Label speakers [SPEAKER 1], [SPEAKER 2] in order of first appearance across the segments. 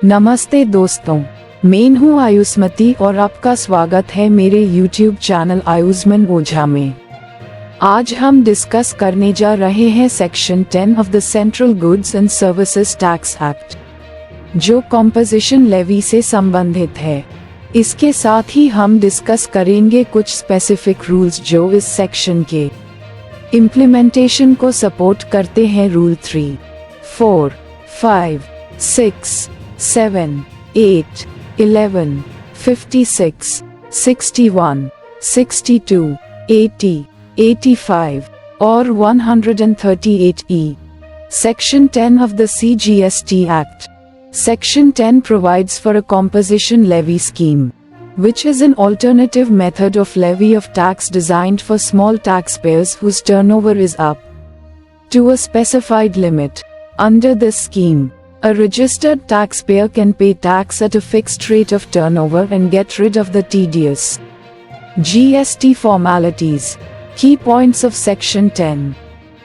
[SPEAKER 1] नमस्ते दोस्तों, मैं हूँ आयुष्मती और आपका स्वागत है मेरे YouTube चैनल आयुष्मान ओझा में। आज हम डिस्कस करने जा रहे हैं section 10 of the central goods and services tax act, जो कॉम्पोजिशन लेवी से संबंधित है। इसके साथ ही हम डिस्कस करेंगे कुछ स्पेसिफिक रूल्स जो इस सेक्शन के इम्प्लीमेंटेशन को सपोर्ट करते हैं। रूल 3, 4, 5, 6, 7, 8, 11, 56, 61, 62, 80, 85 और 138E. Section 10 of the CGST Act. Section 10 provides for a composition levy scheme, which is an alternative method of levy of tax designed for small taxpayers whose turnover is up to a specified limit. Under this scheme, a registered taxpayer can pay tax at a fixed rate of turnover and get rid of the tedious GST formalities. Key points of Section 10.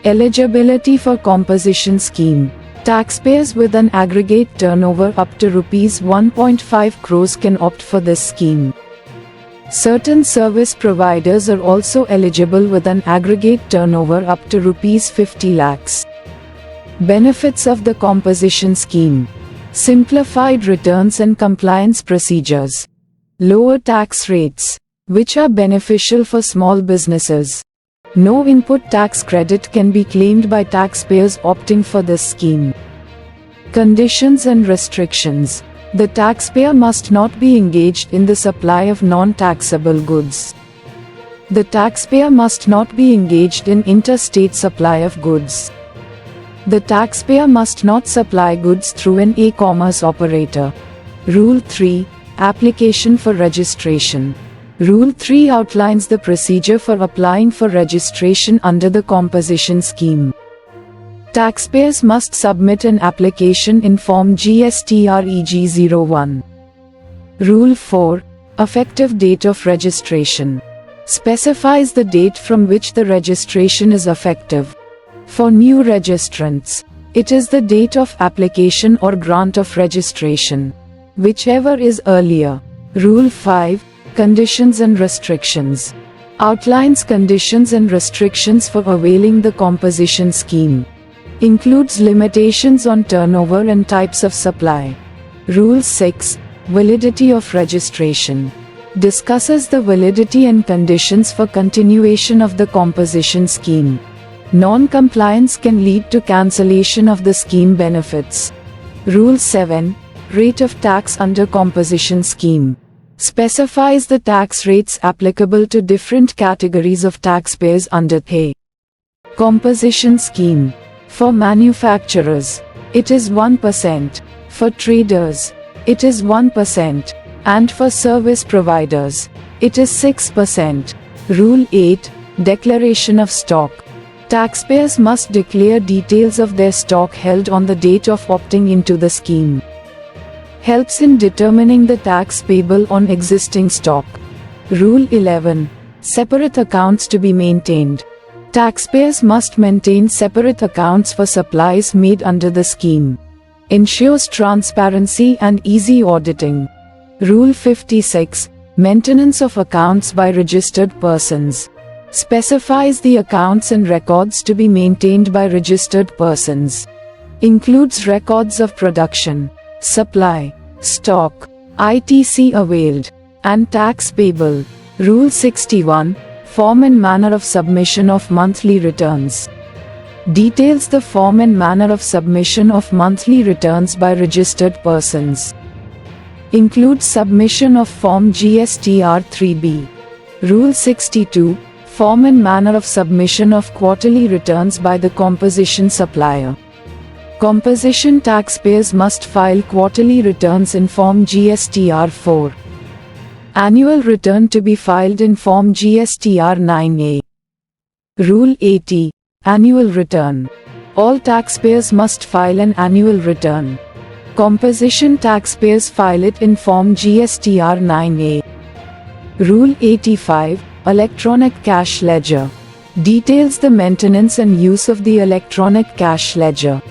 [SPEAKER 1] Eligibility for composition scheme. Taxpayers with an aggregate turnover up to Rs 1.5 crores can opt for this scheme. Certain service providers are also eligible with an aggregate turnover up to Rs 50 lakhs. Benefits of the composition scheme. Simplified returns and compliance procedures. Lower tax rates, which are beneficial for small businesses. No input tax credit can be claimed by taxpayers opting for this scheme. Conditions and restrictions. The taxpayer must not be engaged in the supply of non-taxable goods. The taxpayer must not be engaged in interstate supply of goods. The taxpayer must not supply goods through an e-commerce operator. Rule 3, Application for registration. Rule 3 outlines the procedure for applying for registration under the composition scheme. Taxpayers must submit an application in Form GSTREG01. Rule 4, Effective date of registration. Specifies the date from which the registration is effective. For new registrants, it is the date of application or grant of registration, whichever is earlier. Rule 5, Conditions and restrictions. Outlines conditions and restrictions for availing the composition scheme. Includes limitations on turnover and types of supply. Rule 6, Validity of registration. Discusses the validity and conditions for continuation of the composition scheme. Non-compliance can lead to cancellation of the scheme benefits. Rule 7, Rate of tax under composition scheme. Specifies the tax rates applicable to different categories of taxpayers under the composition scheme. For manufacturers, it is 1%. For traders, it is 1%. And for service providers, it is 6%. Rule 8, Declaration of stock. Taxpayers must declare details of their stock held on the date of opting into the scheme. Helps in determining the tax payable on existing stock. Rule 11, Separate accounts to be maintained. Taxpayers must maintain separate accounts for supplies made under the scheme. Ensures transparency and easy auditing. Rule 56, Maintenance of accounts by registered persons. Specifies the accounts and records to be maintained by registered persons. Includes records of production, supply, stock, ITC availed, and tax payable. Rule 61, Form and manner of submission of monthly returns. Details the form and manner of submission of monthly returns by registered persons. Includes submission of Form GSTR3B. Rule 62, Form and manner of submission of quarterly returns by the composition supplier. Composition taxpayers must file quarterly returns in Form GSTR4. Annual return to be filed in Form GSTR9A. Rule 80, Annual return. All taxpayers must file an annual return. Composition taxpayers file it in Form GSTR9A. Rule 85, Electronic cash ledger. Details the maintenance and use of the electronic cash ledger.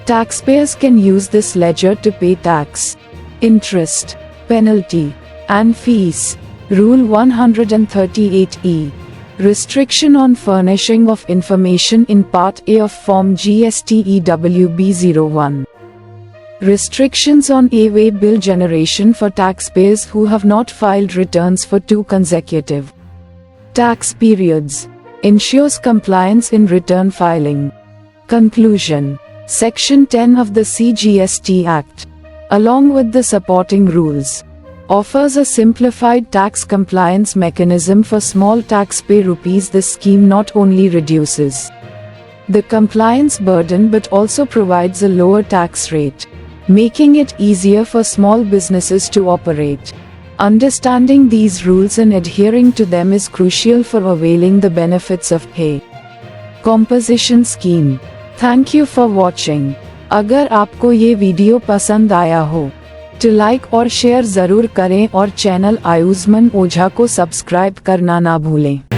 [SPEAKER 1] Taxpayers can use this ledger to pay tax, Interest, penalty, and fees. Rule 138E. Restriction on furnishing of information in Part A of Form GSTEWB01. Restrictions on e-way bill generation for taxpayers who have not filed returns for 2 consecutive tax periods. Ensures compliance in return filing. Conclusion. Section 10 of the CGST Act, along with the supporting rules, offers a simplified tax compliance mechanism for small taxpayer rupees. This scheme not only reduces the compliance burden but also provides a lower tax rate, making it easier for small businesses to operate. Understanding these rules and adhering to them is crucial for availing the benefits of pay composition scheme. Thank you for watching. अगर आपको ये video पसंद आया हो तो like और share जरूर करें और चैनल आयुष्मान ओझा को सब्सक्राइब करना ना भूलें।